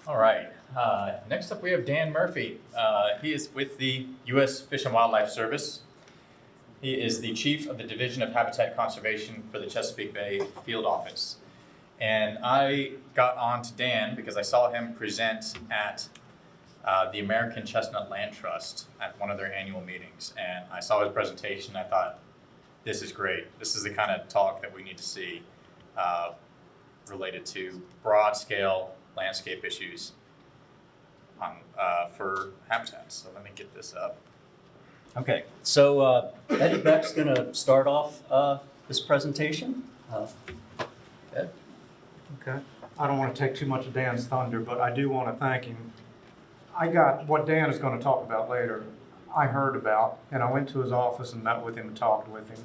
All right. Next up, we have Dan Murphy. He is with the U.S. Fish and Wildlife Service. He is the Chief of the Division of Habitat Conservation for the Chesapeake Bay Field Office. And I got on to Dan because I saw him present at the American Chestnut Land Trust at one of their annual meetings. And I saw his presentation. I thought, this is great. This is the kind of talk that we need to see related to broad-scale landscape issues for habitats. So let me get this up. Okay, so Eddie Beck's going to start off this presentation. Ed? Okay. I don't want to take too much of Dan's thunder, but I do want to thank him. I got what Dan is going to talk about later, I heard about, and I went to his office and met with him and talked with him.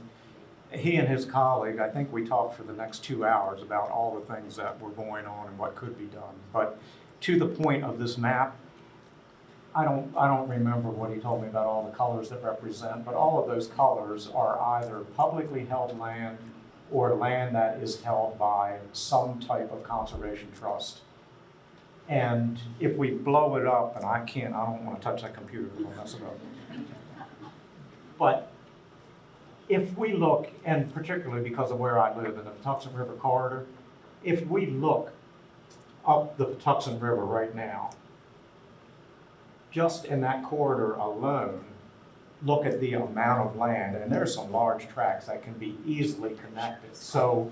He and his colleague, I think we talked for the next 2 hours about all the things that were going on and what could be done. But to the point of this map, I don't remember what he told me about all the colors that represent, but all of those colors are either publicly held land or land that is held by some type of conservation trust. And if we blow it up, and I don't want to touch that computer, I'll mess it up. But if we look, and particularly because of where I live in the Patuxent River corridor, if we look up the Patuxent River right now, just in that corridor alone, look at the amount of land, and there's some large tracts that can be easily connected. So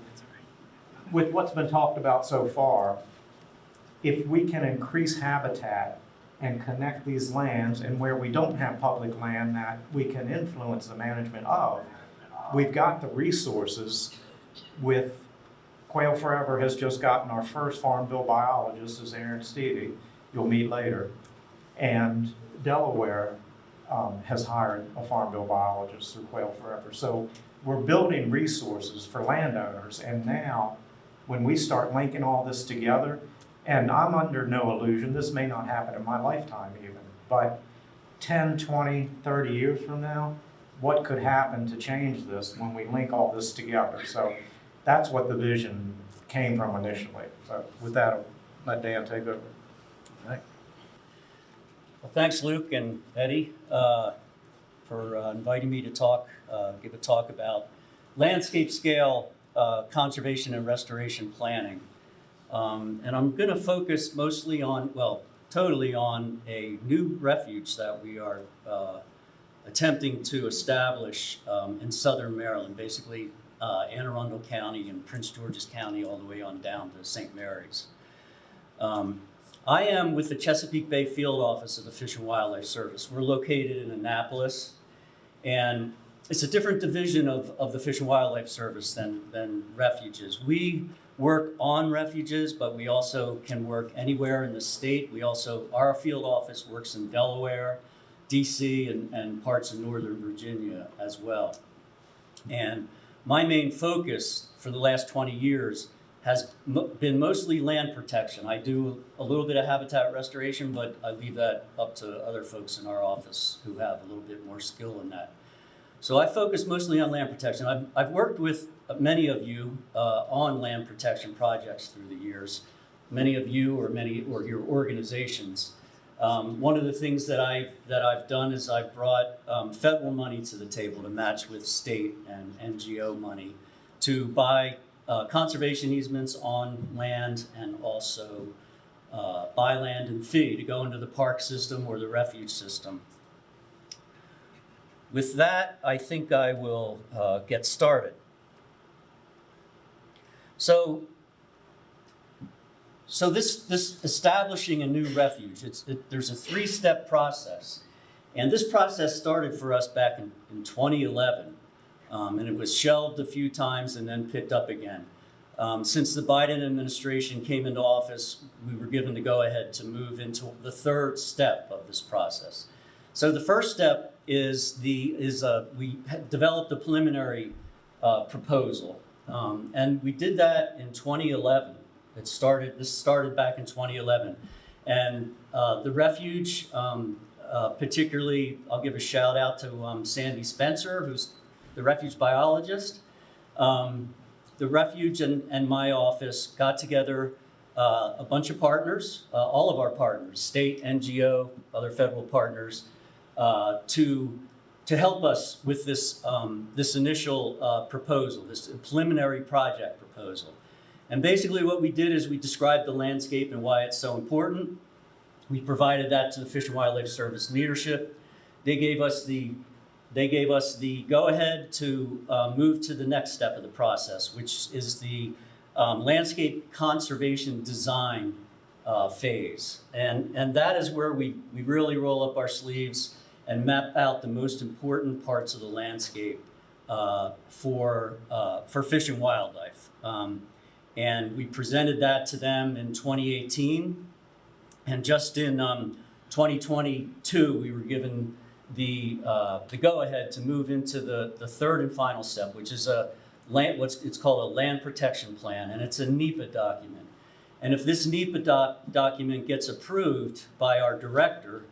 with what's been talked about so far, if we can increase habitat and connect these lands, and where we don't have public land that we can influence the management of, we've got the resources. With Quail Forever has just gotten our first Farm Bill biologist, is Aaron Stevie, you'll meet later. And Delaware has hired a Farm Bill biologist through Quail Forever. So we're building resources for landowners. And now when we start linking all this together, and I'm under no illusion, this may not happen in my lifetime even, but 10, 20, 30 years from now, what could happen to change this when we link all this together? So that's what the vision came from initially. So with that, I'll let Dan take over. All right. Well, thanks, Luke and Eddie, for inviting me to give a talk about landscape scale conservation and restoration planning. And I'm going to focus mostly on, totally on a new refuge that we are attempting to establish in southern Maryland, basically Anne Arundel County and Prince George's County all the way on down to St. Mary's. I am with the Chesapeake Bay Field Office of the Fish and Wildlife Service. We're located in Annapolis, and it's a different division of the Fish and Wildlife Service than refuges. We work on refuges, but we also can work anywhere in the state. Our field office works in Delaware, DC, and parts of Northern Virginia as well. And my main focus for the last 20 years has been mostly land protection. I do a little bit of habitat restoration, but I leave that up to other folks in our office who have a little bit more skill in that. So I focus mostly on land protection. I've worked with many of you on land protection projects through the years. Many of you or your organizations. One of the things that I've done is I've brought federal money to the table to match with state and NGO money to buy conservation easements on land, and also buy land and fee to go into the park system or the refuge system. With that, I think I will get started. So this establishing a new refuge, there's a three-step process. And this process started for us back in 2011. And it was shelved a few times and then picked up again. Since the Biden administration came into office, we were given the go-ahead to move into the third step of this process. So the first step is we developed a preliminary proposal, and we did that in 2011. This started back in 2011, and the refuge, particularly, I'll give a shout out to Sandy Spencer, who's the refuge biologist. The refuge and my office got together a bunch of partners, all of our partners, state, NGO, other federal partners, to help us with this, this initial proposal, this preliminary project proposal. And basically what we did is we described the landscape and why it's so important. We provided that to the Fish and Wildlife Service leadership. They gave us the go-ahead to move to the next step of the process, which is the landscape conservation design phase. And that is where we really roll up our sleeves and map out the most important parts of the landscape for fish and wildlife. And we presented that to them in 2018. And just in 2022, we were given the go-ahead to move into the third and final step, which is it's called a land protection plan, and it's a NEPA document. And if this NEPA document gets approved by our director,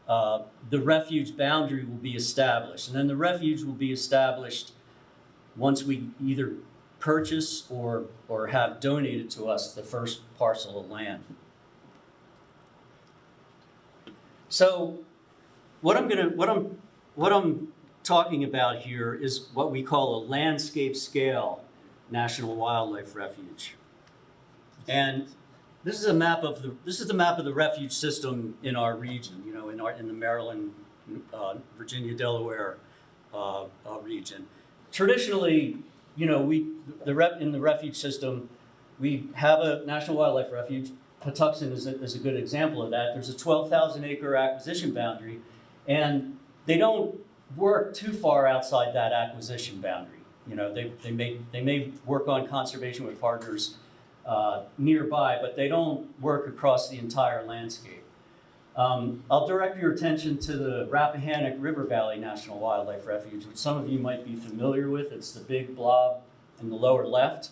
the refuge boundary will be established. And then the refuge will be established once we either purchase or have donated to us the first parcel of land. So what I'm talking about here is what we call a landscape scale national wildlife refuge. And this is a map of the refuge system in our region, you know, in the Maryland, Virginia, Delaware region. Traditionally, you know, in the refuge system, we have a national wildlife refuge. Patuxent is a good example of that. There's a 12,000 acre acquisition boundary, and they don't work too far outside that acquisition boundary. You know, they may work on conservation with partners nearby, but they don't work across the entire landscape. I'll direct your attention to the Rappahannock River Valley National Wildlife Refuge, which some of you might be familiar with. It's the big blob in the lower left.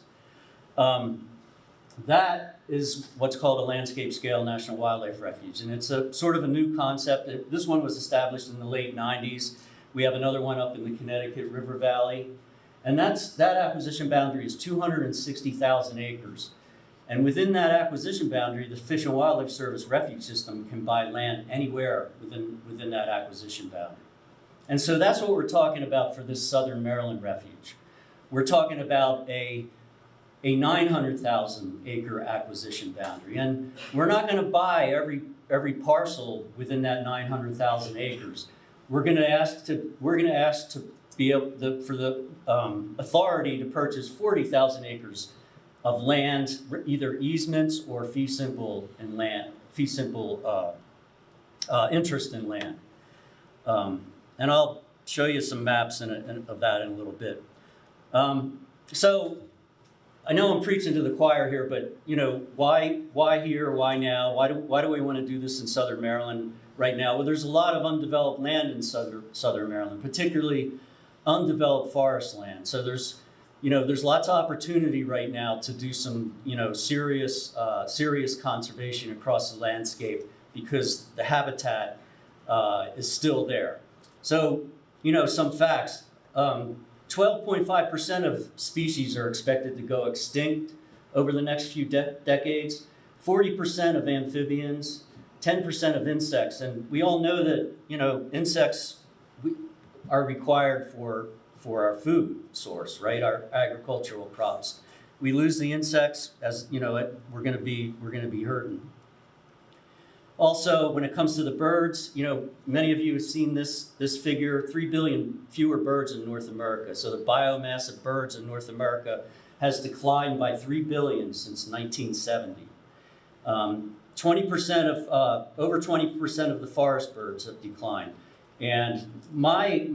That is what's called a landscape scale national wildlife refuge, and it's a sort of a new concept. This one was established in the late 90s. We have another one up in the Connecticut River Valley, and that acquisition boundary is 260,000 acres. And within that acquisition boundary, the Fish and Wildlife Service refuge system can buy land anywhere within that acquisition boundary. And so that's what we're talking about for this Southern Maryland refuge. We're talking about a 900,000 acre acquisition boundary. And we're not going to buy every parcel within that 900,000 acres. We're going to ask to be able for the authority to purchase 40,000 acres of land, either easements or fee simple interest in land. And I'll show you some maps of that in a little bit. So I know I'm preaching to the choir here, but you know, why here, why now? Why do we want to do this in Southern Maryland right now? Well, there's a lot of undeveloped land in Southern Maryland, particularly undeveloped forest land. So there's lots of opportunity right now to do some, serious conservation across the landscape because the habitat is still there. So, some facts. 12.5% of species are expected to go extinct over the next few decades. 40% of amphibians, 10% of insects, and we all know that insects are required for our food source, right? Our agricultural crops. We lose the insects, as we're going to be hurting. Also, when it comes to the birds, many of you have seen this figure: 3 billion fewer birds in North America. So the biomass of birds in North America has declined by 3 billion since 1970. over 20% of the forest birds have declined. And my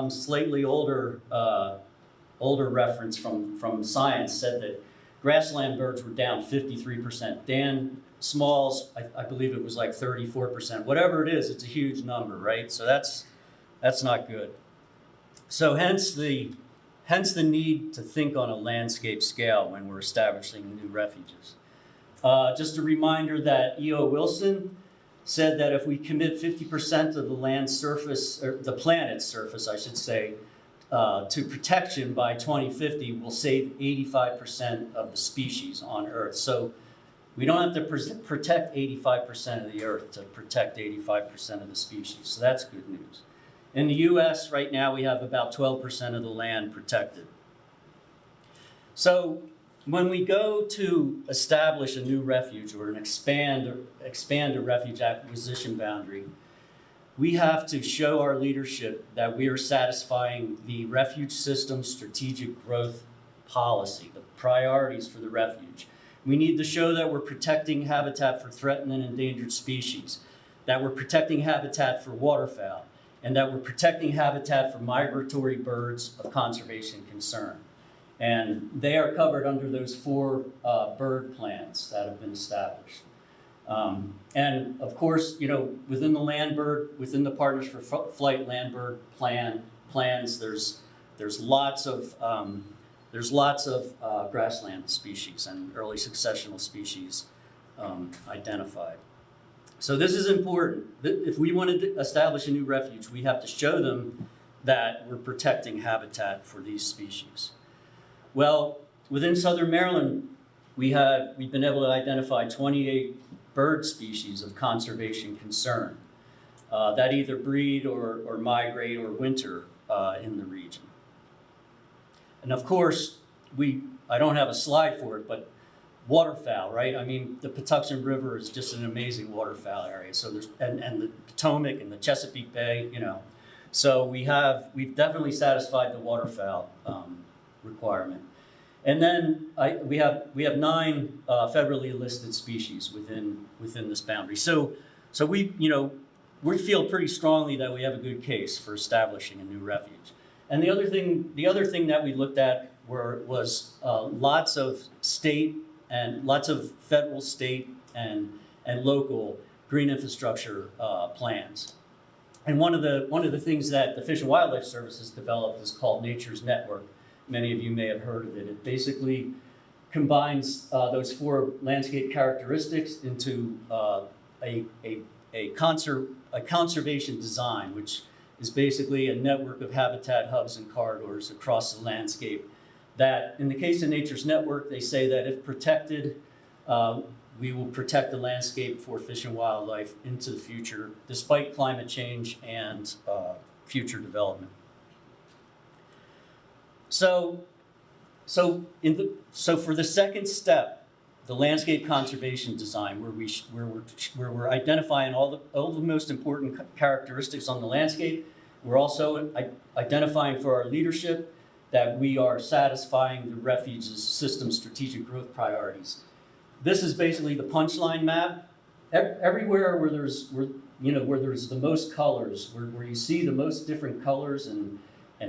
slightly older reference from science said that grassland birds were down 53%. Dan Smalls, I believe it was like 34%. Whatever it is, it's a huge number, right? So that's not good. So hence the need to think on a landscape scale when we're establishing new refuges. Just a reminder that E.O. Wilson said that if we commit 50% of the land surface, or the planet's surface, I should say, to protection by 2050, we'll save 85% of the species on Earth. So We don't have to protect 85% of the earth to protect 85% of the species, so that's good news. In the US right now, we have about 12% of the land protected. So when we go to establish a new refuge or expand a refuge acquisition boundary, we have to show our leadership that we are satisfying the refuge system strategic growth policy, the priorities for the refuge. We need to show that we're protecting habitat for threatened and endangered species, that we're protecting habitat for waterfowl, and that we're protecting habitat for migratory birds of conservation concern. And they are covered under those 4 bird plans that have been established. And of course, within the Partners for Flight land bird plans, there's lots of grassland species and early successional species identified. So this is important. If we want to establish a new refuge, we have to show them that we're protecting habitat for these species. Well, within Southern Maryland, we've been able to identify 28 bird species of conservation concern that either breed or migrate or winter in the region. And of course, I don't have a slide for it, but waterfowl, right? I mean, the Patuxent River is just an amazing waterfowl area. So and the Potomac and the Chesapeake Bay, So we've definitely satisfied the waterfowl requirement. And then we have 9 federally listed species within this boundary. So we feel pretty strongly that we have a good case for establishing a new refuge. And the other thing that we looked at was lots of federal, state, and local green infrastructure plans. And one of the things that the Fish and Wildlife Service has developed is called Nature's Network. Many of you may have heard of it. It basically combines those 4 landscape characteristics into a conservation design, which is basically a network of habitat hubs and corridors across the landscape that, in the case of Nature's Network, they say that if protected, we will protect the landscape for fish and wildlife into the future, despite climate change and future development. So for the second step, the landscape conservation design, where we're identifying all the most important characteristics on the landscape, we're also identifying for our leadership that we are satisfying the refuge's system strategic growth priorities. This is basically the punchline map. Everywhere where there's the most colors, where you see the most different colors and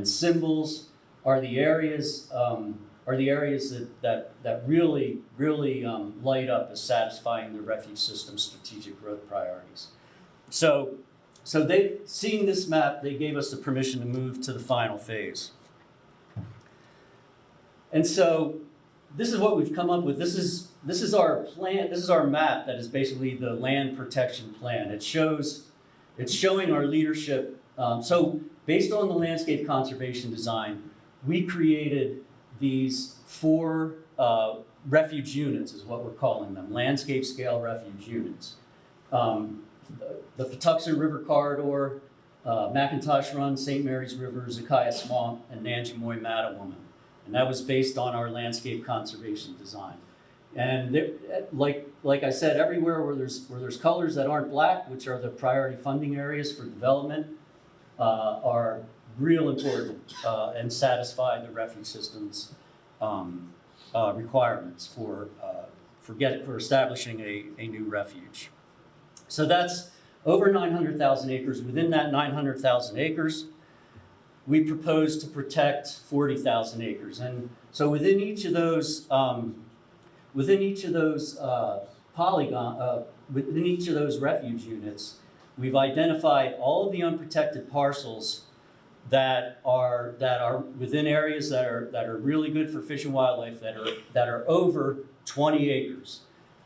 symbols, are the areas that really light up as satisfying the refuge system strategic growth priorities. So seeing this map, they gave us the permission to move to the final phase. And so this is what we've come up with. This is our plan. This is our map that is basically the land protection plan. It's showing our leadership. So based on the landscape conservation design, we created these 4 refuge units, is what we're calling them, landscape scale refuge units. The Patuxent River Corridor, McIntosh Run, St. Mary's River, Zakiah Swamp, and Nanjemoy Mattawoman. And that was based on our landscape conservation design. And like I said, everywhere where there's colors that aren't black, which are the priority funding areas for development, are real important and satisfy the refuge system's requirements for establishing a new refuge. So that's over 900,000 acres. Within that 900,000 acres, we propose to protect 40,000 acres. And so within each of those refuge units, we've identified all of the unprotected parcels that are within areas that are really good for fish and wildlife, that are over 20 acres.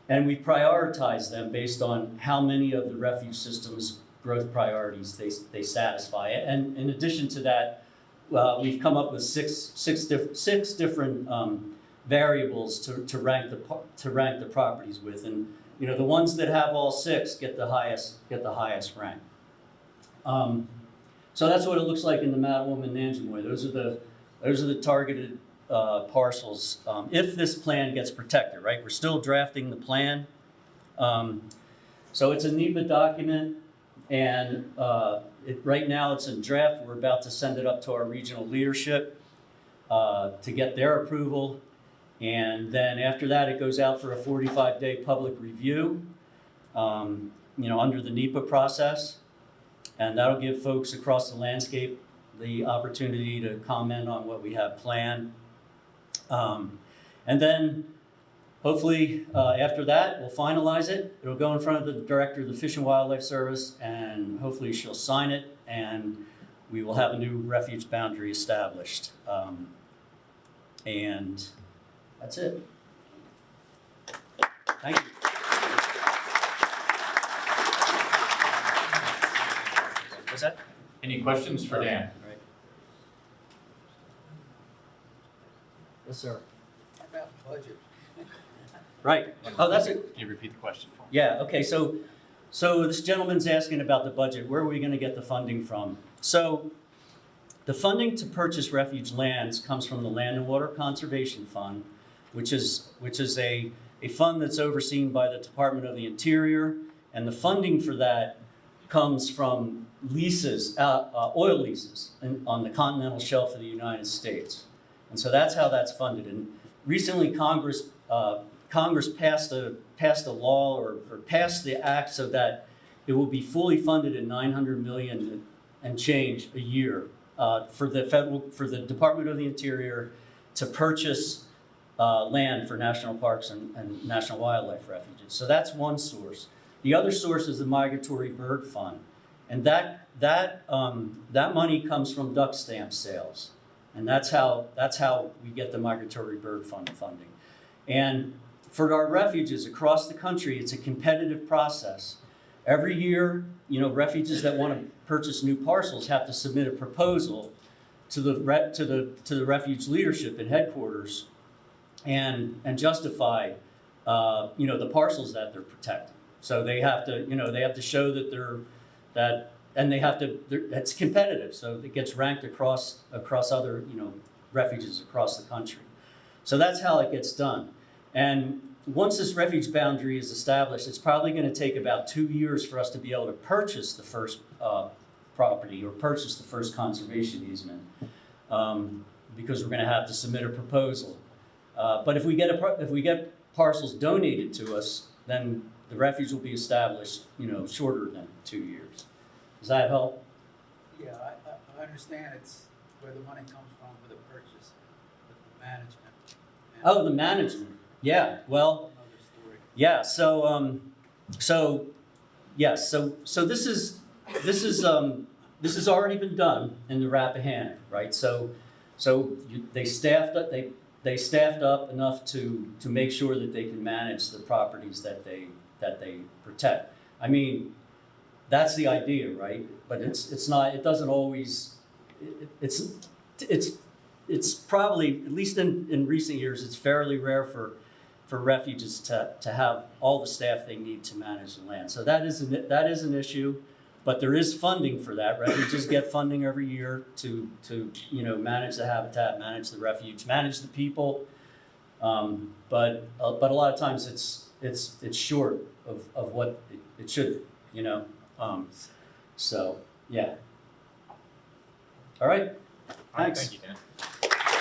And we prioritize them based on how many of the refuge system's growth priorities they satisfy. And in addition to that, we've come up with six different variables to rank the properties with, and you know the ones that have all 6 get the highest rank. So that's what it looks like in the Mattawa and Nanjemoy. Those are the targeted parcels. If this plan gets protected, right? We're still drafting the plan. So it's a NEPA document, and right now it's in draft. We're about to send it up to our regional leadership to get their approval. And then after that, it goes out for a 45-day public review, you know, under the NEPA process. And that'll give folks across the landscape the opportunity to comment on what we have planned. And then hopefully after that, we'll finalize it. It'll go in front of the director of the Fish and Wildlife Service, and hopefully she'll sign it, and we will have a new refuge boundary established. And that's it. Thank you. What's that? Any questions for Dan? Right. Yes, sir. About budget. Right. Oh, that's it. Can you repeat the question for me? Yeah, okay, so this gentleman's asking about the budget. Where are we gonna get the funding from? So the funding to purchase refuge lands comes from the Land and Water Conservation Fund, which is a fund that's overseen by the Department of the Interior, and the funding for that comes from leases, oil leases on the continental shelf of the United States. And so that's how that's funded. And recently Congress passed a law or passed the act so that it will be fully funded at $900 million and change a year for the Department of the Interior to purchase land for national parks and national wildlife refuges. So that's one source. The other source is the Migratory Bird Fund, and that money comes from duck stamp sales, and that's how we get the Migratory Bird Fund funding. And for our refuges across the country, it's a competitive process. Every year, you know, refuges that want to purchase new parcels have to submit a proposal to the refuge leadership and headquarters, and justify, you know, the parcels that they're protecting. So they have to show that it's competitive. So it gets ranked across other, you know, refuges across the country. So that's how it gets done. And once this refuge boundary is established, it's probably going to take about 2 years for us to be able to purchase the first property or purchase the first conservation easement, because we're going to have to submit a proposal. But if we get parcels donated to us, then the refuge will be established, you know, shorter than 2 years. Does that help? Yeah, I understand it's where the money comes from for the purchase, but the management. Oh, the management. Yeah. Well. Another story. Yeah. So this has already been done in the Rappahannock, right? They staffed up enough to make sure that they can manage the properties that they protect. I mean, that's the idea, right? But it's not. It doesn't always. It's probably, at least in recent years, it's fairly rare for refuges to have all the staff they need to manage the land. So that is an issue, but there is funding for that. Refuges get funding every year to you know, manage the habitat, manage the refuge, manage the people. But a lot of times it's short of what it should, you know. So yeah. All right. All right, Thanks. thank you, Dan.